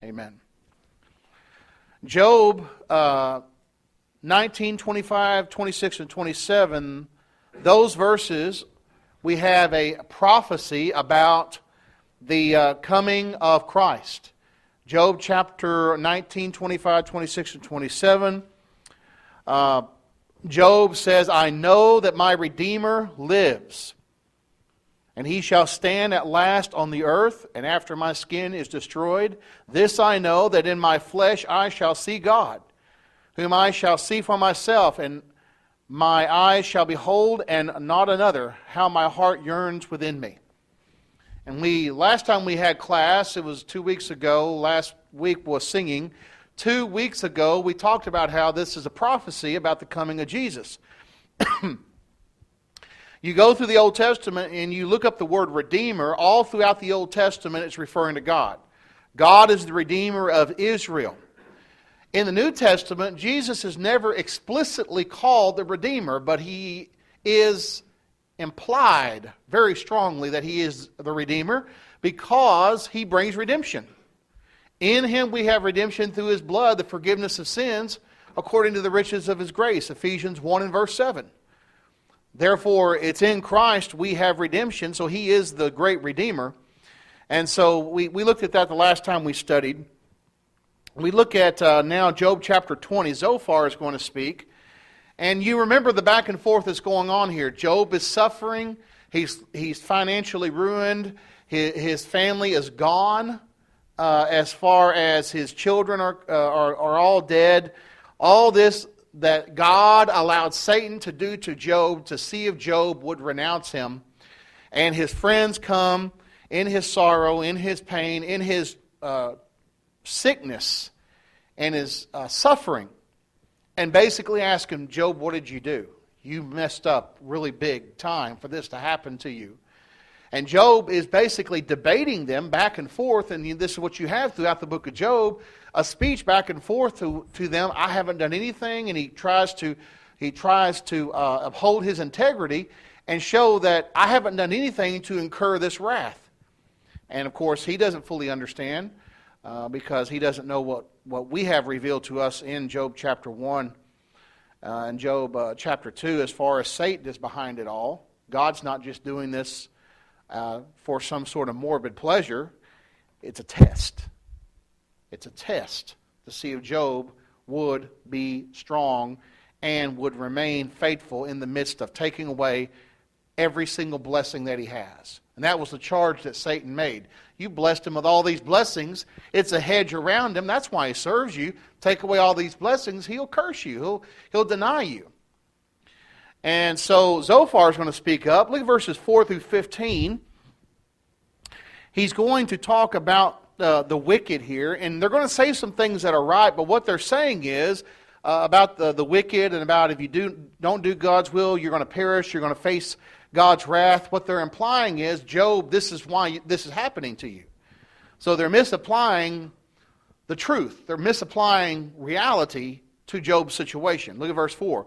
Amen. Job 19, 25, 26, and 27, those verses, we have a prophecy about the coming of Christ. Job chapter 19, 25, 26, and 27. Job says, I know that my Redeemer lives, and he shall stand at last on the earth, and after my skin is destroyed. This I know, that in my flesh I shall see God, whom I shall see for myself, and my eyes shall behold, and not another, how my heart yearns within me. And last time we had class, it was 2 weeks ago, last week was singing. 2 weeks ago, we talked about how this is a prophecy about the coming of Jesus. You go through the Old Testament and you look up the word Redeemer. All throughout the Old Testament, it's referring to God. God is the Redeemer of Israel. In the New Testament, Jesus is never explicitly called the Redeemer, but he is implied very strongly that he is the Redeemer because he brings redemption. In him we have redemption through his blood, the forgiveness of sins, according to the riches of his grace. Ephesians 1 and verse 7. Therefore, it's in Christ we have redemption, so he is the great Redeemer. And so we looked at that the last time we studied. We look at now Job chapter 20. Zophar is going to speak. And you remember the back and forth that's going on here. Job is suffering. He's financially ruined. His family is gone. As far as his children are all dead. All this that God allowed Satan to do to Job, to see if Job would renounce him. And his friends come in his sorrow, in his pain, in his sickness, and his suffering, and basically ask him, Job, what did you do? You messed up really big time for this to happen to you. And Job is basically debating them back and forth, and this is what you have throughout the book of Job, a speech back and forth to them. I haven't done anything, and he tries to uphold his integrity and show that I haven't done anything to incur this wrath. And of course, he doesn't fully understand because he doesn't know what we have revealed to us in Job chapter 1 and Job chapter 2 as far as Satan is behind it all. God's not just doing this for some sort of morbid pleasure. It's a test. It's a test to see if Job would be strong and would remain faithful in the midst of taking away every single blessing that he has. And that was the charge that Satan made. You blessed him with all these blessings. It's a hedge around him. That's why he serves you. Take away all these blessings, he'll curse you. He'll deny you. And so Zophar is going to speak up. Look at verses 4 through 15. He's going to talk about the wicked here, and they're going to say some things that are right, but what they're saying is about the wicked and about if you don't do God's will, you're going to perish, you're going to face God's wrath. What they're implying is, Job, this is why this is happening to you. So they're misapplying the truth. They're misapplying reality to Job's situation. Look at verse 4.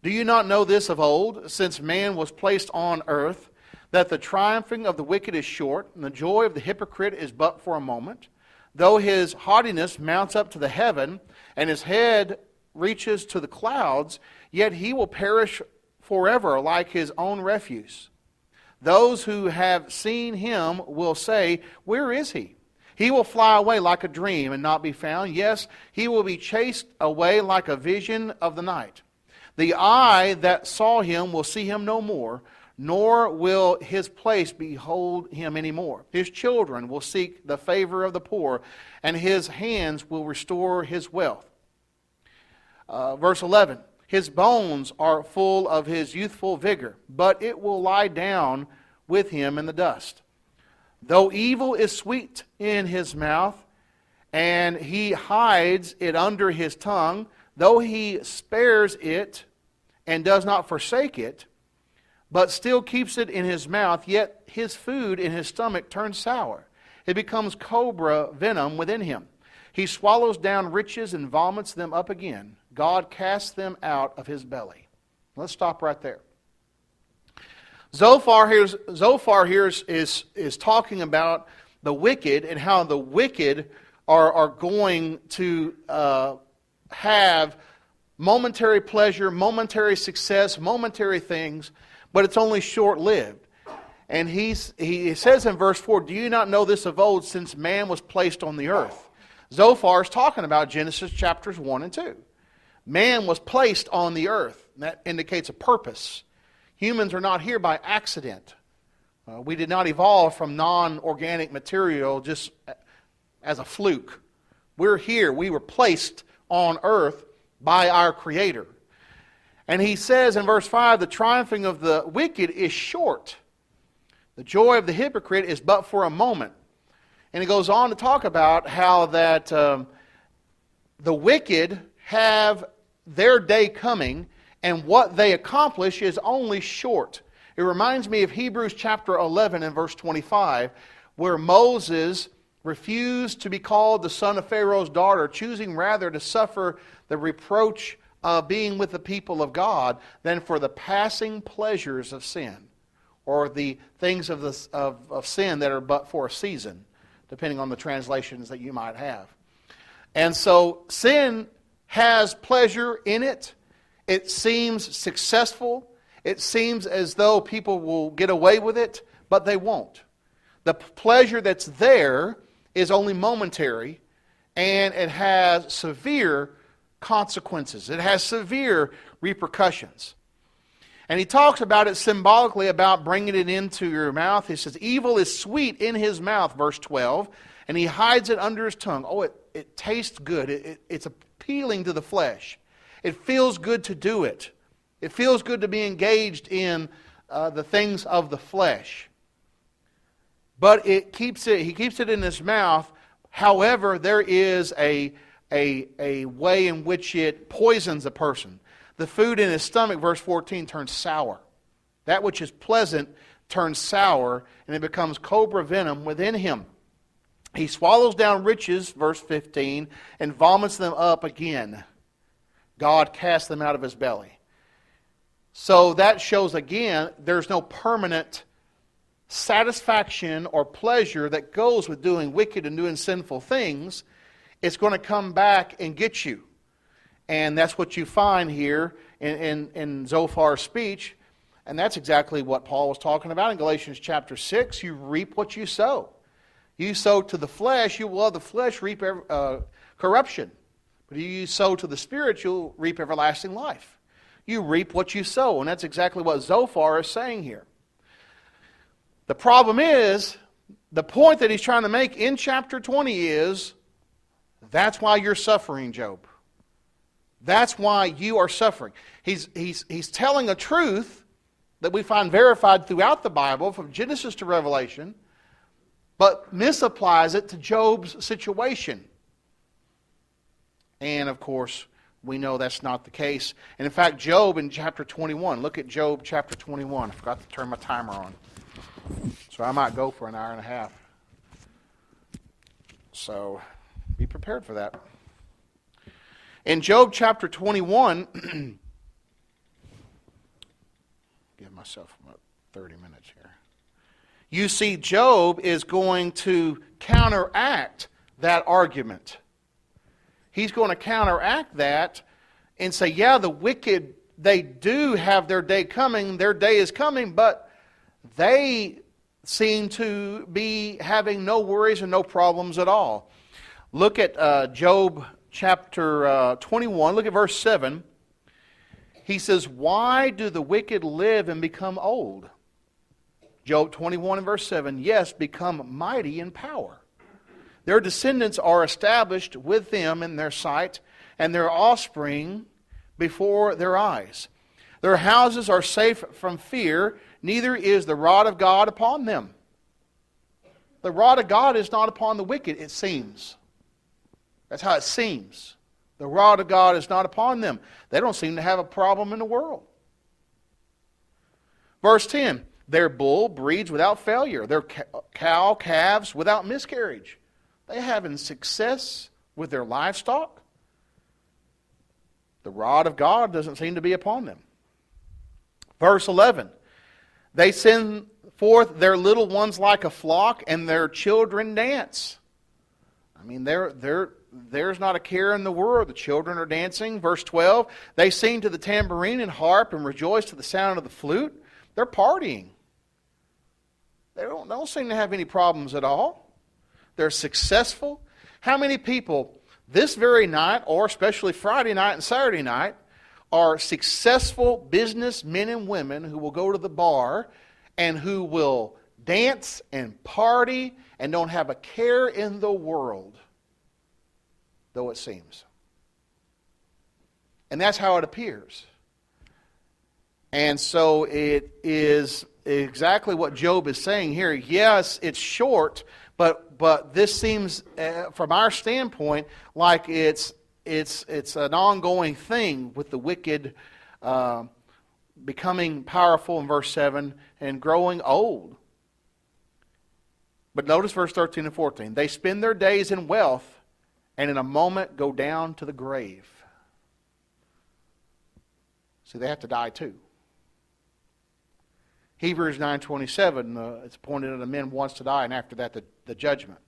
Do you not know this of old, since man was placed on earth, that the triumphing of the wicked is short, and the joy of the hypocrite is but for a moment? Though his haughtiness mounts up to the heaven, and his head reaches to the clouds, yet he will perish forever like his own refuse. Those who have seen him will say, where is he? He will fly away like a dream and not be found. Yes, he will be chased away like a vision of the night. The eye that saw him will see him no more, nor will his place behold him anymore. His children will seek the favor of the poor, and his hands will restore his wealth. Verse 11, his bones are full of his youthful vigor, but it will lie down with him in the dust. Though evil is sweet in his mouth, and he hides it under his tongue, though he spares it and does not forsake it, but still keeps it in his mouth, yet his food in his stomach turns sour. It becomes cobra venom within him. He swallows down riches and vomits them up again. God casts them out of his belly. Let's stop right there. Zophar here is talking about the wicked and how the wicked are going to have momentary pleasure, momentary success, momentary things, but it's only short-lived. And he says in verse 4, do you not know this of old, since man was placed on the earth? Zophar is talking about Genesis chapters 1 and 2. Man was placed on the earth. And that indicates a purpose. Humans are not here by accident. We did not evolve from non-organic material just as a fluke. We're here. We were placed on earth by our Creator. And he says in verse 5, the triumphing of the wicked is short. The joy of the hypocrite is but for a moment. And he goes on to talk about how that the wicked have their day coming, and what they accomplish is only short. It reminds me of Hebrews chapter 11 and verse 25, where Moses refused to be called the son of Pharaoh's daughter, choosing rather to suffer the reproach of being with the people of God than for the passing pleasures of sin, or the things of sin that are but for a season, depending on the translations that you might have. And so sin has pleasure in it. It seems successful. It seems as though people will get away with it, but they won't. The pleasure that's there is only momentary, and it has severe consequences. It has severe repercussions. And he talks about it symbolically, about bringing it into your mouth. He says, evil is sweet in his mouth, verse 12, and he hides it under his tongue. Oh, it tastes good. It's appealing to the flesh. It feels good to do it. It feels good to be engaged in the things of the flesh. But he keeps it in his mouth. However, there is a way in which it poisons a person. The food in his stomach, verse 14, turns sour. That which is pleasant turns sour, and it becomes cobra venom within him. He swallows down riches, verse 15, and vomits them up again. God casts them out of his belly. So that shows again, there's no permanent satisfaction or pleasure that goes with doing wicked and doing sinful things. It's going to come back and get you. And that's what you find here in Zophar's speech. And that's exactly what Paul was talking about in Galatians chapter 6. You reap what you sow. You sow to the flesh, you will of the flesh reap corruption. But if you sow to the Spirit, you'll reap everlasting life. You reap what you sow. And that's exactly what Zophar is saying here. The problem is, the point that he's trying to make in chapter 20 is, that's why you're suffering, Job. That's why you are suffering. He's telling a truth that we find verified throughout the Bible, from Genesis to Revelation, but misapplies it to Job's situation. And of course, we know that's not the case. And in fact, Job in chapter 21, look at Job chapter 21. I forgot to turn my timer on. So I might go for an hour and a half. So be prepared for that. In Job chapter 21, give myself about 30 minutes here. You see, Job is going to counteract that argument. He's going to counteract that and say, yeah, the wicked, they do have their day coming. Their day is coming, but they seem to be having no worries and no problems at all. Look at Job chapter 21. Look at verse 7. He says, why do the wicked live and become old? Job 21 and verse 7. Yes, become mighty in power. Their descendants are established with them in their sight, and their offspring before their eyes. Their houses are safe from fear, neither is the rod of God upon them. The rod of God is not upon the wicked, it seems. That's how it seems. The rod of God is not upon them. They don't seem to have a problem in the world. Verse 10, their bull breeds without failure. Their cow calves without miscarriage. They're having success with their livestock. The rod of God doesn't seem to be upon them. Verse 11, they send forth their little ones like a flock, and their children dance. I mean, there's not a care in the world. The children are dancing. Verse 12, they sing to the tambourine and harp and rejoice to the sound of the flute. They're partying. They don't seem to have any problems at all. They're successful. How many people this very night, or especially Friday night and Saturday night, are successful businessmen and women who will go to the bar and who will dance and party and don't have a care in the world, though it seems. And that's how it appears. And so it is exactly what Job is saying here. Yes, it's short, but this seems, from our standpoint, like it's an ongoing thing with the wicked becoming powerful in verse 7 and growing old. But notice verse 13 and 14. They spend their days in wealth and in a moment go down to the grave. See, they have to die too. Hebrews 9:27, it's appointed unto men once to die, and after that the judgment.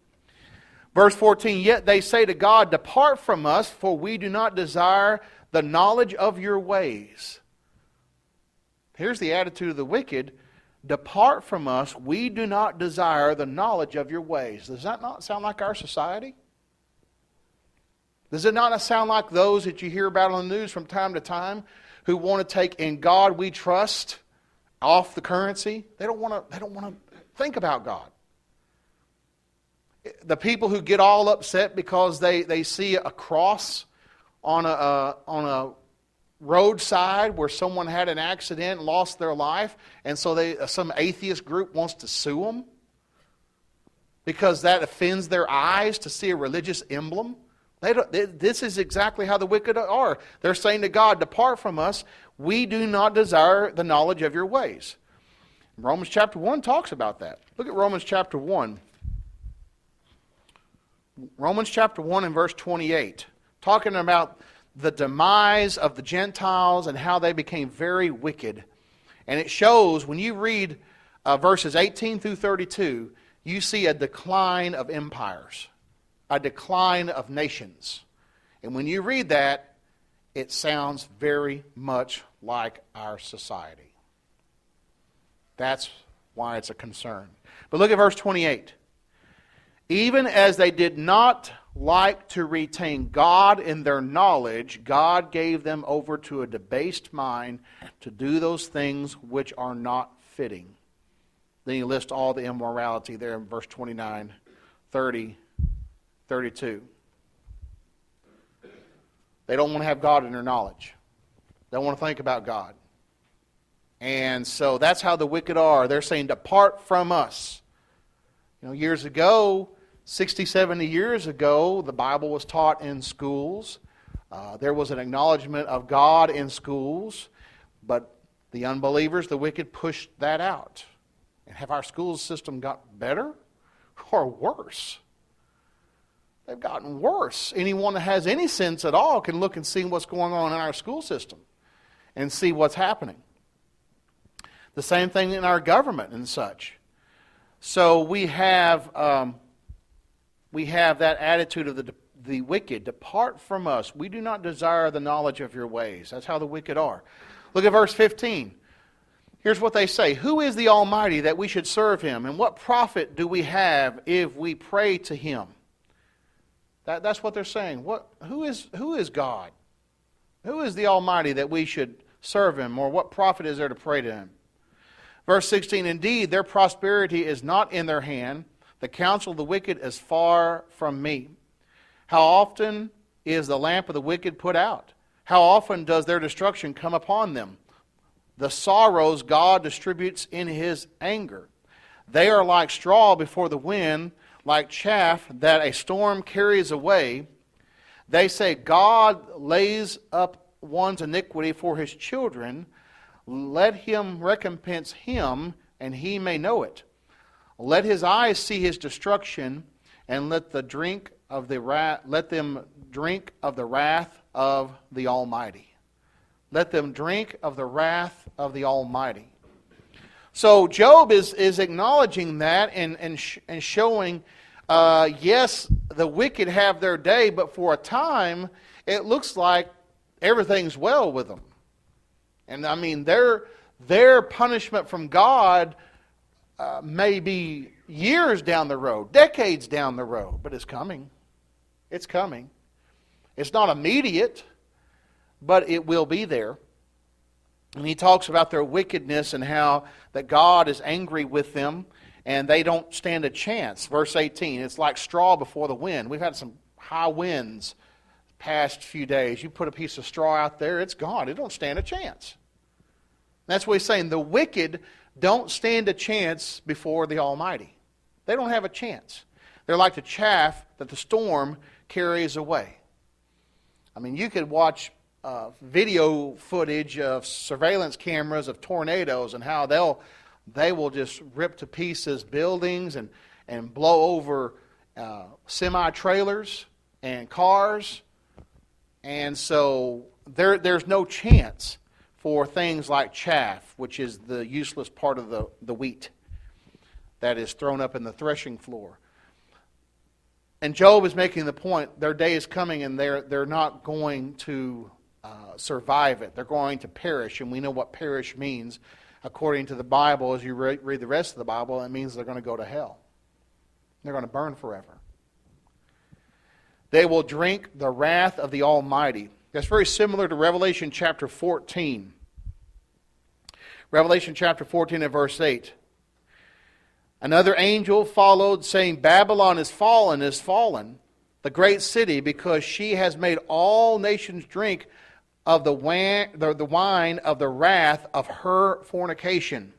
Verse 14, yet they say to God, depart from us, for we do not desire the knowledge of your ways. Here's the attitude of the wicked. Depart from us, we do not desire the knowledge of your ways. Does that not sound like our society? Does it not sound like those that you hear about on the news from time to time who want to take "in God we trust" off the currency? They don't want to think about God. The people who get all upset because they see a cross on a roadside where someone had an accident and lost their life, and so some atheist group wants to sue them because that offends their eyes to see a religious emblem. This is exactly how the wicked are. They're saying to God, depart from us, we do not desire the knowledge of your ways. Romans chapter 1 talks about that. Look at Romans chapter 1. Romans chapter 1 and verse 28, talking about the demise of the Gentiles and how they became very wicked. And it shows, when you read verses 18 through 32, you see a decline of empires, a decline of nations. And when you read that, it sounds very much like our society. That's why it's a concern. But look at verse 28. Even as they did not like to retain God in their knowledge, God gave them over to a debased mind to do those things which are not fitting. Then he lists all the immorality there in verse 29, 30, 32. They don't want to have God in their knowledge. They don't want to think about God. And so that's how the wicked are. They're saying, depart from us. Years ago, 60, 70 years ago, the Bible was taught in schools. There was an acknowledgement of God in schools, but the unbelievers, the wicked, pushed that out. And have our school system got better or worse? They've gotten worse. Anyone that has any sense at all can look and see what's going on in our school system and see what's happening. The same thing in our government and such. So we have that attitude of the wicked. Depart from us. We do not desire the knowledge of your ways. That's how the wicked are. Look at verse 15. Here's what they say. Who is the Almighty that we should serve him? And what profit do we have if we pray to him? That's what they're saying. Who is God? Who is the Almighty that we should serve him? Or what profit is there to pray to him? Verse 16, indeed, their prosperity is not in their hand. The counsel of the wicked is far from me. How often is the lamp of the wicked put out? How often does their destruction come upon them? The sorrows God distributes in his anger. They are like straw before the wind, like chaff that a storm carries away. They say, God lays up one's iniquity for his children. Let him recompense him, and he may know it. Let his eyes see his destruction, and let them drink of the wrath of the Almighty. Let them drink of the wrath of the Almighty. So Job is acknowledging that and showing Yes, the wicked have their day, but for a time, it looks like everything's well with them. And I mean, their punishment from God may be years down the road, decades down the road, but it's coming. It's coming. It's not immediate, but it will be there. And he talks about their wickedness and how that God is angry with them and they don't stand a chance. Verse 18, it's like straw before the wind. We've had some high winds the past few days. You put a piece of straw out there, it's gone. It don't stand a chance. That's what he's saying. The wicked don't stand a chance before the Almighty. They don't have a chance. They're like the chaff that the storm carries away. I mean, you could watch video footage of surveillance cameras of tornadoes and how they will just rip to pieces buildings and blow over semi-trailers and cars. And so there's no chance for things like chaff, which is the useless part of the wheat that is thrown up in the threshing floor. And Job is making the point, their day is coming and they're not going to survive it. They're going to perish, and we know what perish means. According to the Bible, as you read the rest of the Bible, it means they're going to go to hell. They're going to burn forever. They will drink the wrath of the Almighty. That's very similar to Revelation chapter 14. Revelation chapter 14 and verse 8. Another angel followed, saying, Babylon is fallen, the great city, because she has made all nations drink of the wine of the wrath of her fornication.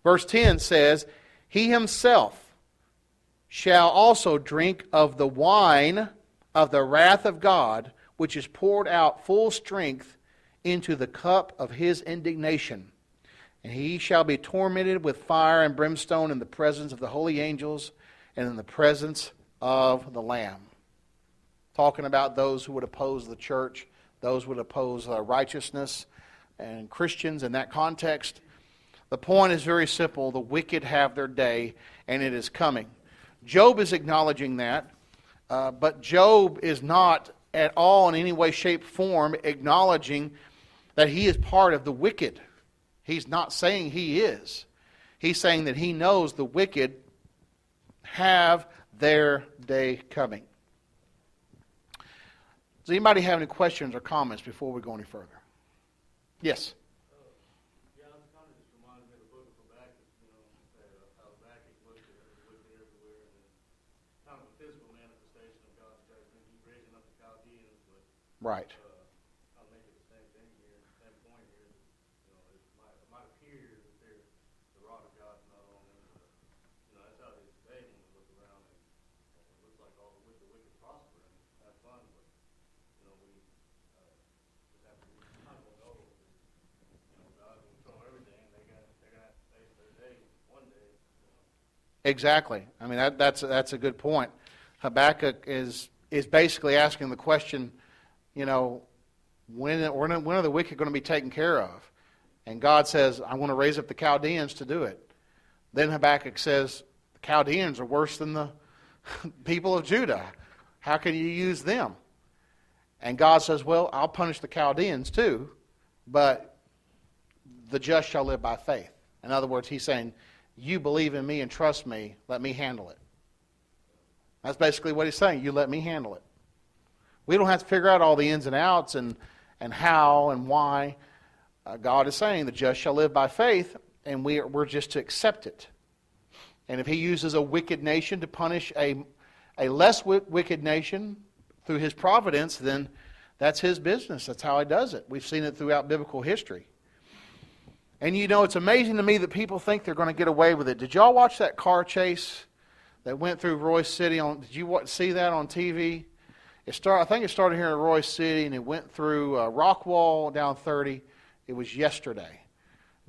Verse 10 says, He himself shall also drink of the wine of the wrath of God, which is poured out full strength into the cup of his indignation. And he shall be tormented with fire and brimstone in the presence of the holy angels and in the presence of the Lamb. Talking about those who would oppose the church, those who would oppose righteousness and Christians in that context. The point is very simple. The wicked have their day, and it is coming. Job is acknowledging that, but Job is not at all in any way, shape, form acknowledging that he is part of the wicked. He's not saying he is. He's saying that he knows the wicked have their day coming. Does anybody have any questions or comments before we go any further? Yes? Yeah, it kind of just reminded me of the book of Habakkuk, how Habakkuk looked at the wicked everywhere, and then kind of a physical manifestation of God's judgment. He's raising up the Chaldeans, but Right. I'll make it the same thing here, same point here. It might appear that the rod of God's not on them, but that's how it is today when we look around and it looks like all the wicked prosper and have fun, but we just have to be mindful of God will control everything. They got to face their day one day. Exactly. I mean, that's a good point. Habakkuk is basically asking the question, when are the wicked going to be taken care of? And God says, I want to raise up the Chaldeans to do it. Then Habakkuk says, the Chaldeans are worse than the people of Judah. How can you use them? And God says, well, I'll punish the Chaldeans too, but the just shall live by faith. In other words, he's saying, you believe in me and trust me, let me handle it. That's basically what he's saying. You let me handle it. We don't have to figure out all the ins and outs and how and why. God is saying the just shall live by faith, and we're just to accept it. And if he uses a wicked nation to punish a less wicked nation through his providence, then that's his business. That's how he does it. We've seen it throughout biblical history. And it's amazing to me that people think they're going to get away with it. Did y'all watch that car chase that went through Royse City? Did you see that on TV? I think it started here in Royse City, and it went through Rockwall down 30. It was yesterday.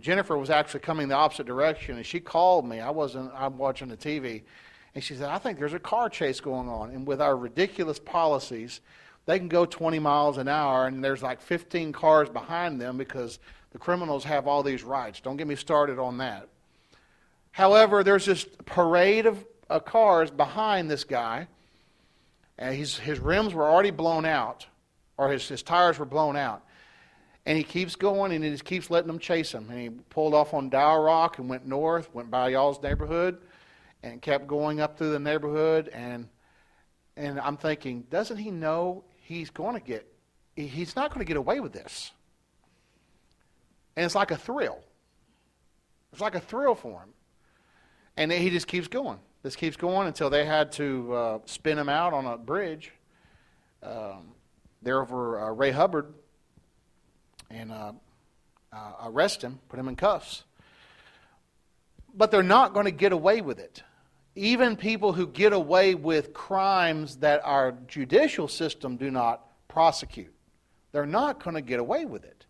Jennifer was actually coming the opposite direction, and she called me. I'm watching the TV, and she said, I think there's a car chase going on. And with our ridiculous policies, they can go 20 miles an hour, and there's like 15 cars behind them because the criminals have all these rights. Don't get me started on that. However, there's this parade cars behind this guy, and his rims were already blown out, or his tires were blown out. And he keeps going, and he just keeps letting them chase him. And he pulled off on Dow Rock and went north, went by y'all's neighborhood, and kept going up through the neighborhood. And I'm thinking, doesn't he know he's not going to get away with this? And it's like a thrill. It's like a thrill for him. And he just keeps going. This keeps going until they had to spin him out on a bridge there over Ray Hubbard and arrest him, put him in cuffs. But they're not going to get away with it. Even people who get away with crimes that our judicial system do not prosecute, they're not going to get away with it.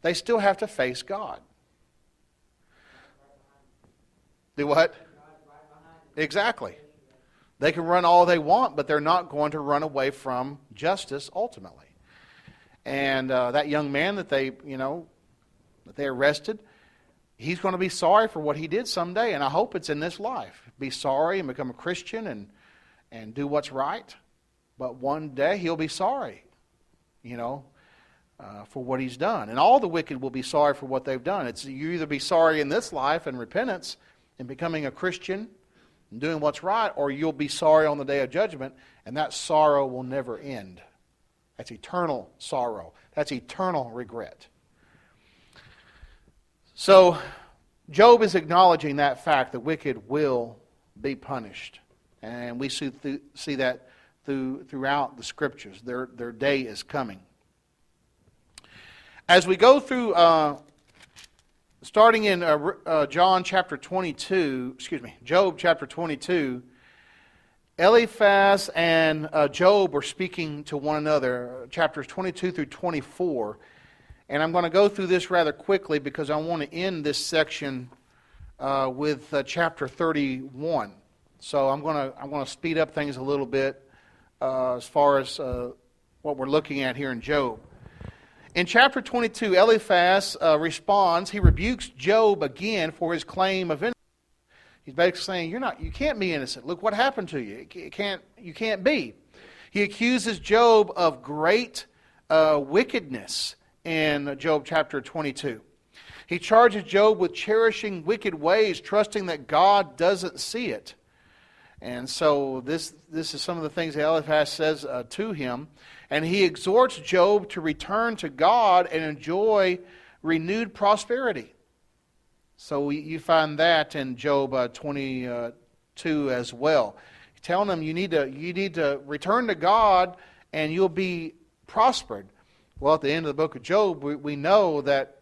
They still have to face God. Do what? Exactly. They can run all they want, but they're not going to run away from justice ultimately. And that young man that they arrested, he's going to be sorry for what he did someday, and I hope it's in this life. Be sorry and become a Christian and do what's right. But one day he'll be sorry, for what he's done. And all the wicked will be sorry for what they've done. It's you either be sorry in this life and repentance and becoming a Christian and doing what's right, or you'll be sorry on the day of judgment, and that sorrow will never end. That's eternal sorrow. That's eternal regret. So, Job is acknowledging that fact, the wicked will be punished. And we see that throughout the Scriptures. Their day is coming. As we go through, starting in Job chapter 22, Eliphaz and Job are speaking to one another, chapters 22 through 24. And I'm going to go through this rather quickly because I want to end this section with chapter 31. So I'm going to speed up things a little bit as far as what we're looking at here in Job. In chapter 22, Eliphaz responds. He rebukes Job again for his claim of innocence. He's basically saying, you can't be innocent. Look what happened to you. You can't be. He accuses Job of great wickedness in Job chapter 22. He charges Job with cherishing wicked ways, trusting that God doesn't see it. And so this is some of the things that Eliphaz says to him. And he exhorts Job to return to God and enjoy renewed prosperity. So you find that in Job 22 as well. He's telling him you need to return to God and you'll be prospered. Well, at the end of the book of Job, we know that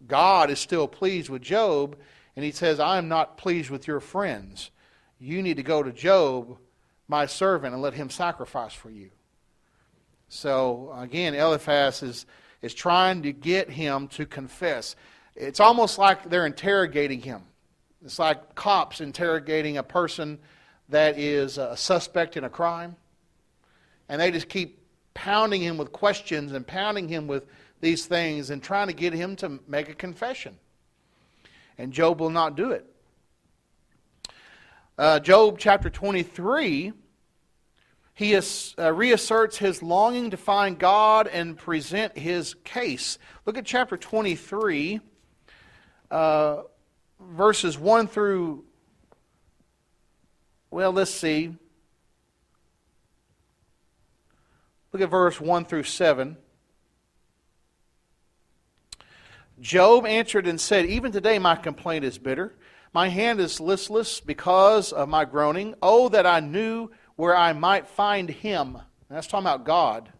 God is still pleased with Job, and he says, I am not pleased with your friends. You need to go to Job, my servant, and let him sacrifice for you. So, again, Eliphaz is trying to get him to confess. It's almost like they're interrogating him. It's like cops interrogating a person that is a suspect in a crime. And they just keep pounding him with questions and pounding him with these things and trying to get him to make a confession. And Job will not do it. Job chapter 23, he reasserts his longing to find God and present his case. Look at chapter 23, verses 1 through, let's see. Look at verse 1 through 7. Job answered and said, even today my complaint is bitter. My hand is listless because of my groaning. Oh, that I knew where I might find him. And that's talking about God.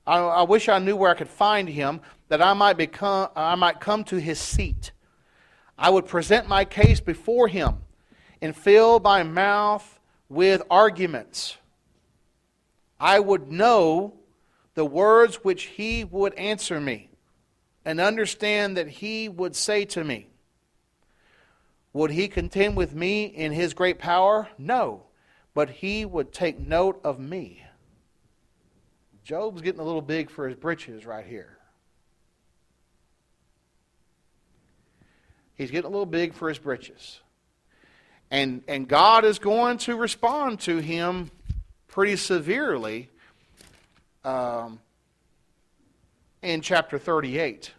I wish I knew where I could find him, that I might come to his seat. I would present my case before him and fill my mouth with arguments. I would know the words which he would answer me, and understand that he would say to me. Would he contend with me in his great power? No, but he would take note of me. Job's getting a little big for his britches right here. He's getting a little big for his britches. And God is going to respond to him pretty severely in chapter 38.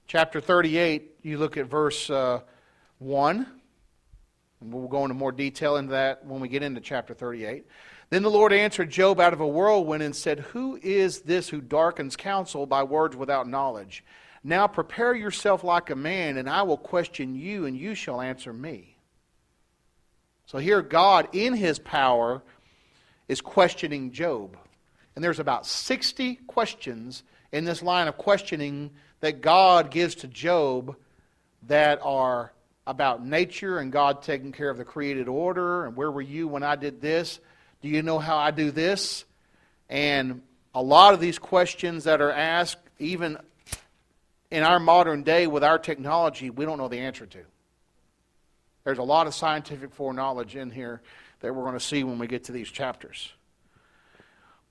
Chapter 38, you look at verse 1. And we'll go into more detail into that when we get into chapter 38. Then the Lord answered Job out of a whirlwind and said, "Who is this who darkens counsel by words without knowledge? Now prepare yourself like a man, and I will question you, and you shall answer me." So here God, in his power, is questioning Job. And there's about 60 questions in this line of questioning that God gives to Job that are about nature and God taking care of the created order, and where were you when I did this? Do you know how I do this? And a lot of these questions that are asked, even in our modern day with our technology, we don't know the answer to. There's a lot of scientific foreknowledge in here that we're going to see when we get to these chapters.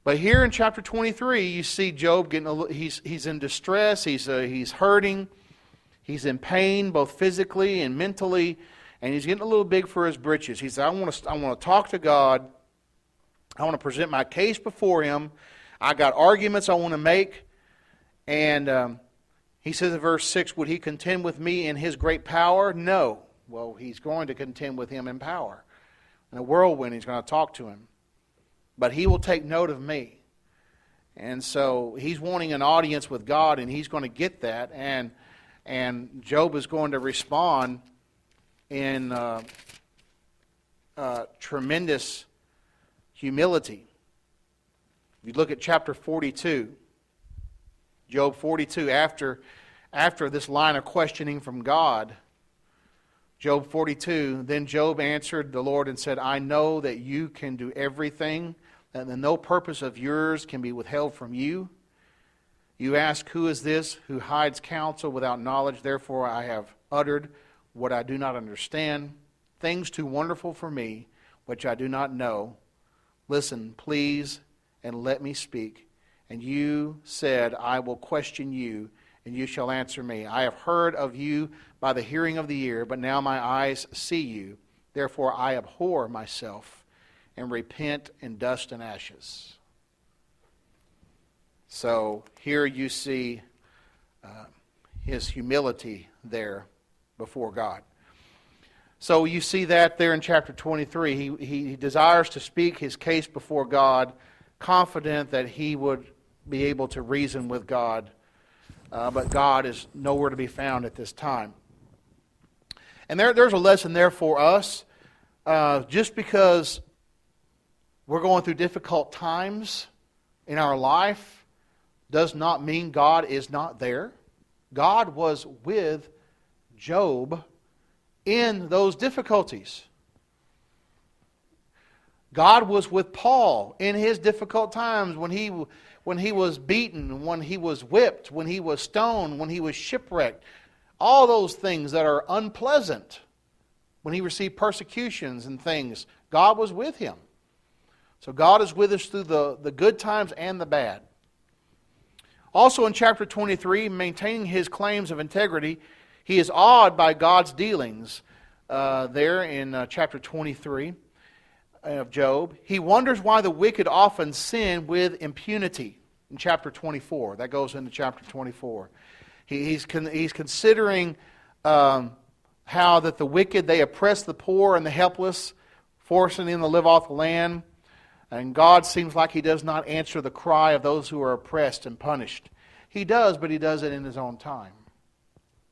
But here in chapter 23, you see Job he's in distress, he's hurting, he's in pain both physically and mentally, and he's getting a little big for his britches. He said, I want to talk to God. I want to present my case before him. I got arguments I want to make. And he says in verse 6, would he contend with me in his great power? No. Well, he's going to contend with him in power. In a whirlwind, he's going to talk to him. But he will take note of me. And so he's wanting an audience with God, and he's going to get that. And Job is going to respond in tremendous humility. If you look at chapter 42, Job 42, after this line of questioning from God, Job 42, then Job answered the Lord and said, I know that you can do everything, and that no purpose of yours can be withheld from you. You ask, who is this who hides counsel without knowledge? Therefore I have uttered what I do not understand, things too wonderful for me, which I do not know. Listen, please, and let me speak. And you said, I will question you, and you shall answer me. I have heard of you by the hearing of the ear, but now my eyes see you. Therefore I abhor myself, and repent in dust and ashes. So here you see his humility there before God. So you see that there in chapter 23. He desires to speak his case before God, confident that he would be able to reason with God. But God is nowhere to be found at this time. And there's a lesson there for us. Just because we're going through difficult times in our life does not mean God is not there. God was with Job in those difficulties. God was with Paul in his difficult times when he was beaten, when he was whipped, when he was stoned, when he was shipwrecked. All those things that are unpleasant. When he received persecutions and things, God was with him. So God is with us through the good times and the bad. Also in chapter 23, maintaining his claims of integrity, he is awed by God's dealings there in chapter 23 of Job. He wonders why the wicked often sin with impunity in chapter 24. That goes into chapter 24. He's considering how that the wicked, they oppress the poor and the helpless, forcing them to live off the land. And God seems like he does not answer the cry of those who are oppressed and punished. He does, but he does it in his own time.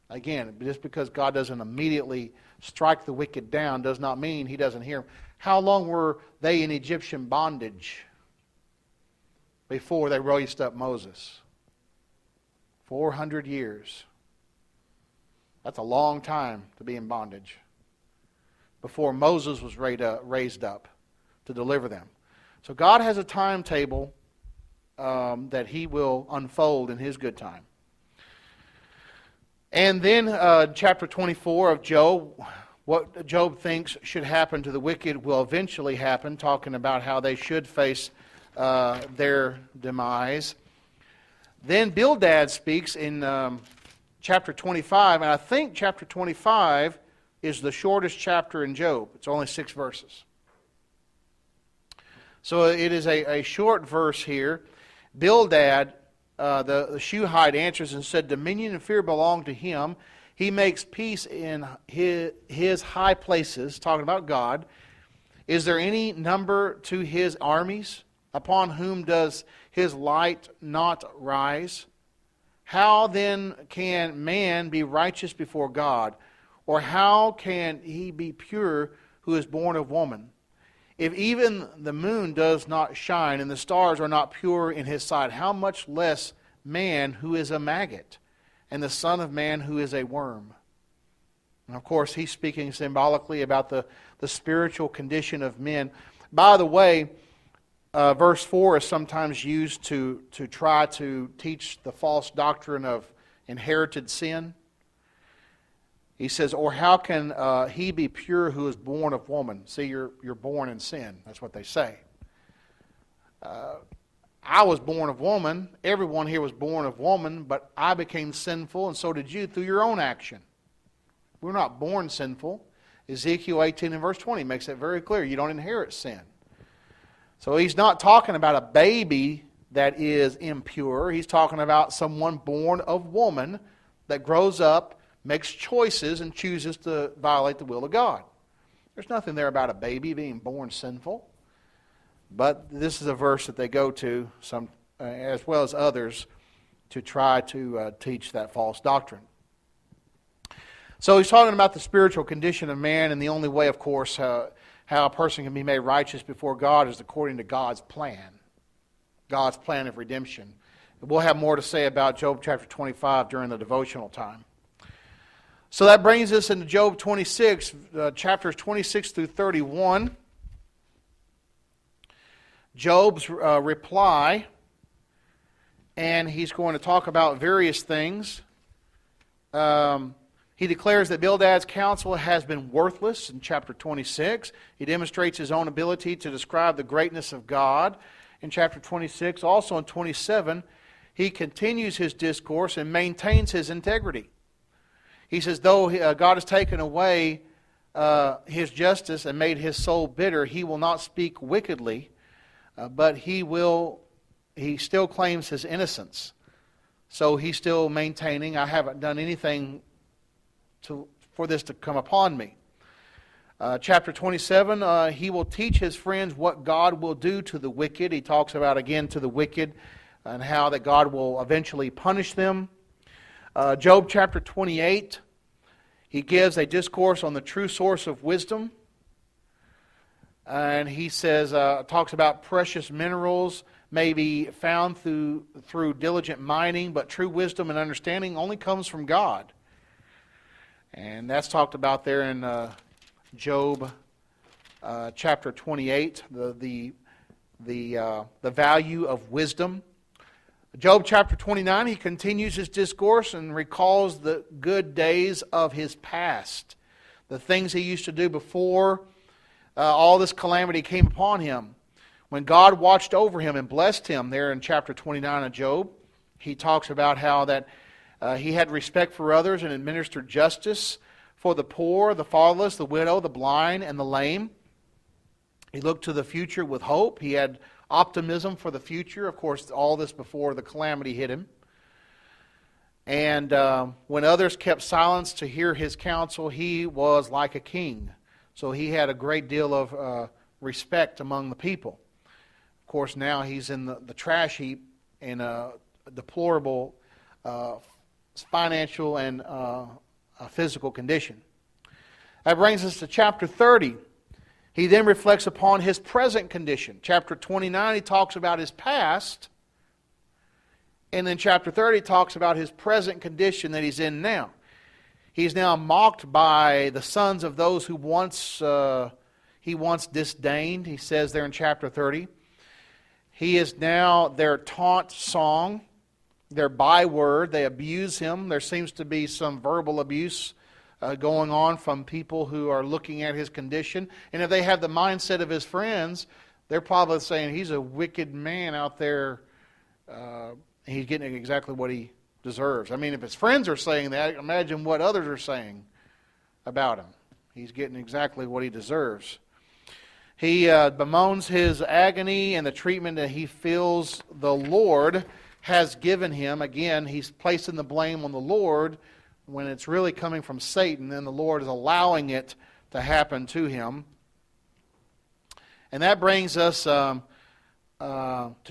Again, just because God doesn't immediately strike the wicked down does not mean he doesn't hear them. How long were they in Egyptian bondage before they raised up Moses? 400 years. That's a long time to be in bondage. Before Moses was raised up to deliver them. So God has a timetable that he will unfold in his good time. And then chapter 24 of Job, what Job thinks should happen to the wicked will eventually happen, talking about how they should face their demise. Then Bildad speaks in chapter 25, and I think chapter 25 is the shortest chapter in Job. It's only 6 verses. So it is a short verse here. Bildad, the Shuhite, answers and said, dominion and fear belong to him. He makes peace in his high places, talking about God. Is there any number to his armies? Upon whom does his light not rise? How then can man be righteous before God? Or how can he be pure who is born of woman? If even the moon does not shine and the stars are not pure in his sight, how much less man who is a maggot and the son of man who is a worm? And of course, he's speaking symbolically about the spiritual condition of men. By the way, verse 4 is sometimes used to try to teach the false doctrine of inherited sin. He says, or how can he be pure who is born of woman? See, you're born in sin. That's what they say. I was born of woman. Everyone here was born of woman, but I became sinful, and so did you through your own action. We're not born sinful. Ezekiel 18 and verse 20 makes it very clear. You don't inherit sin. So he's not talking about a baby that is impure. He's talking about someone born of woman that grows up, makes choices, and chooses to violate the will of God. There's nothing there about a baby being born sinful. But this is a verse that they go to, some as well as others, to try to teach that false doctrine. So he's talking about the spiritual condition of man, and the only way, of course, how a person can be made righteous before God is according to God's plan of redemption. We'll have more to say about Job chapter 25 during the devotional time. So that brings us into Job 26, chapters 26 through 31. Job's reply, and he's going to talk about various things. He declares that Bildad's counsel has been worthless in chapter 26. He demonstrates his own ability to describe the greatness of God in chapter 26. Also in 27, he continues his discourse and maintains his integrity. He says, though God has taken away his justice and made his soul bitter, he will not speak wickedly, but he still claims his innocence. So he's still maintaining, I haven't done anything for this to come upon me. Chapter 27, he will teach his friends what God will do to the wicked. He talks about, again, to the wicked and how that God will eventually punish them. Job chapter 28, he gives a discourse on the true source of wisdom. And he says, talks about precious minerals may be found through diligent mining, but true wisdom and understanding only comes from God. And that's talked about there in Job chapter 28, the value of wisdom. Job chapter 29, he continues his discourse and recalls the good days of his past, the things he used to do before all this calamity came upon him. When God watched over him and blessed him there in chapter 29 of Job, he talks about how that he had respect for others and administered justice for the poor, the fatherless, the widow, the blind, and the lame. He looked to the future with hope. He had optimism for the future. Of course, all this before the calamity hit him. And when others kept silence to hear his counsel, he was like a king. So he had a great deal of respect among the people. Of course, now he's in the trash heap in a deplorable financial and physical condition. That brings us to chapter 30. He then reflects upon his present condition. Chapter 29, he talks about his past. And then chapter 30 talks about his present condition that he's in now. He's now mocked by the sons of those who he once disdained. He says there in chapter 30. He is now their taunt song, their byword. They abuse him. There seems to be some verbal abuse going on from people who are looking at his condition. And if they have the mindset of his friends, they're probably saying he's a wicked man out there. He's getting exactly what he deserves. I mean, if his friends are saying that, imagine what others are saying about him. He's getting exactly what he deserves. He bemoans his agony and the treatment that he feels the Lord has given him. Again, he's placing the blame on the Lord when it's really coming from Satan, and the Lord is allowing it to happen to him. And that brings us to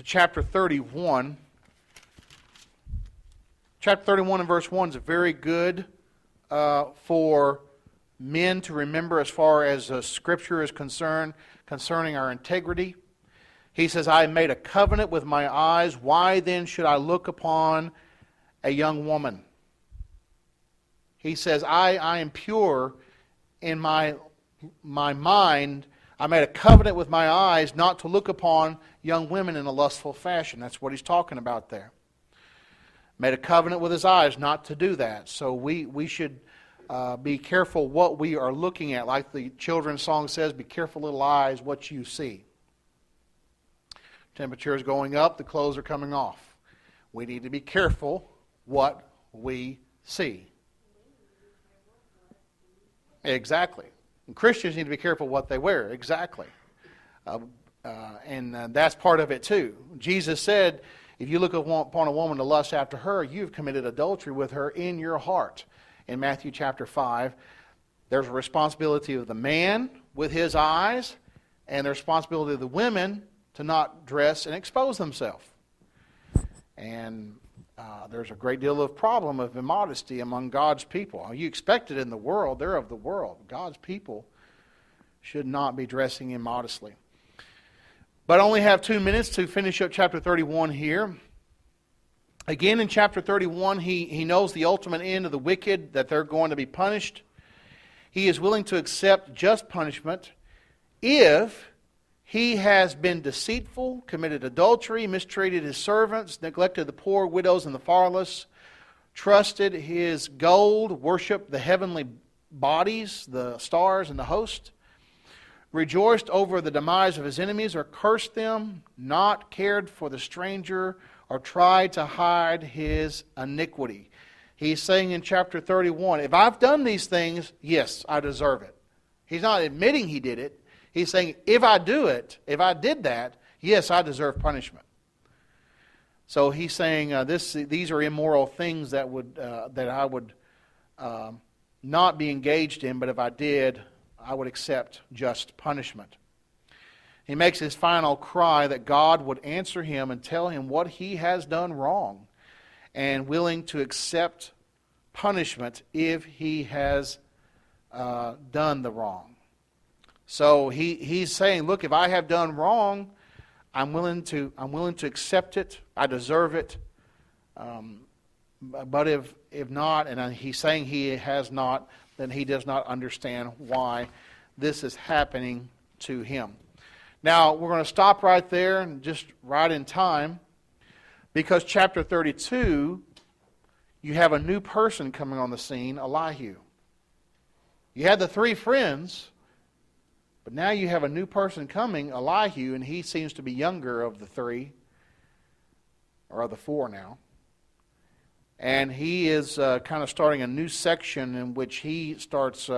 chapter 31. Chapter 31 and verse 1 is very good for men to remember as far as Scripture is concerned, concerning our integrity. He says, I made a covenant with my eyes. Why then should I look upon a young woman? He says, I am pure in my mind. I made a covenant with my eyes not to look upon young women in a lustful fashion. That's what he's talking about there. Made a covenant with his eyes not to do that. So we should be careful what we are looking at. Like the children's song says, be careful, little eyes, what you see. Temperature is going up, the clothes are coming off. We need to be careful what we see. Exactly. And Christians need to be careful what they wear. Exactly. And that's part of it too. Jesus said, if you look upon a woman to lust after her, you've committed adultery with her in your heart. In Matthew chapter 5, there's a responsibility of the man with his eyes, and the responsibility of the women to not dress and expose themselves. And there's a great deal of problem of immodesty among God's people. You expect it in the world. They're of the world. God's people should not be dressing immodestly. But I only have 2 minutes to finish up chapter 31 here. Again, in chapter 31, he knows the ultimate end of the wicked, that they're going to be punished. He is willing to accept just punishment if he has been deceitful, committed adultery, mistreated his servants, neglected the poor, widows, and the fatherless, trusted his gold, worshiped the heavenly bodies, the stars and the host, rejoiced over the demise of his enemies, or cursed them, not cared for the stranger, or tried to hide his iniquity. He's saying in chapter 31, if I've done these things, yes, I deserve it. He's not admitting he did it. He's saying, if I do it, if I did that, yes, I deserve punishment. So he's saying these are immoral things that I would not be engaged in, but if I did, I would accept just punishment. He makes his final cry that God would answer him and tell him what he has done wrong, and willing to accept punishment if he has done the wrong. So he's saying, look, if I have done wrong, I'm willing to accept it. I deserve it. But if not, and he's saying he has not, then he does not understand why this is happening to him. Now, we're going to stop right there and just right in time, because chapter 32, you have a new person coming on the scene, Elihu. You had the three friends, but now you have a new person coming, Elihu, and he seems to be younger of the three, or of the four now. And he is kind of starting a new section in which he starts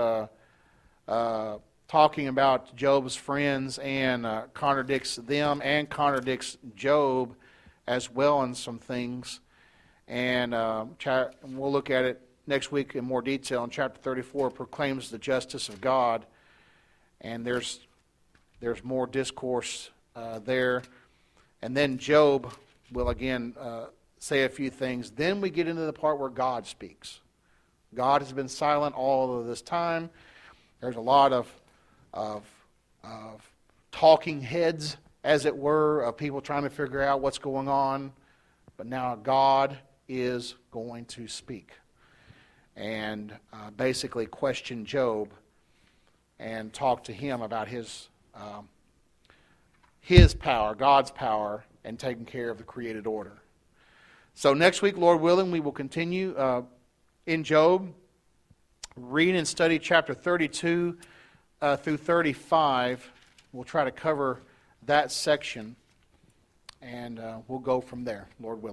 talking about Job's friends and contradicts them and contradicts Job as well in some things. And we'll look at it next week in more detail. In chapter 34, proclaims the justice of God. And there's more discourse there. And then Job will again say a few things. Then we get into the part where God speaks. God has been silent all of this time. There's a lot of talking heads, as it were, of people trying to figure out what's going on. But now God is going to speak and basically question Job and talk to him about his power, God's power, and taking care of the created order. So next week, Lord willing, we will continue in Job, read and study chapter 32 through 35. We'll try to cover that section, and we'll go from there, Lord willing.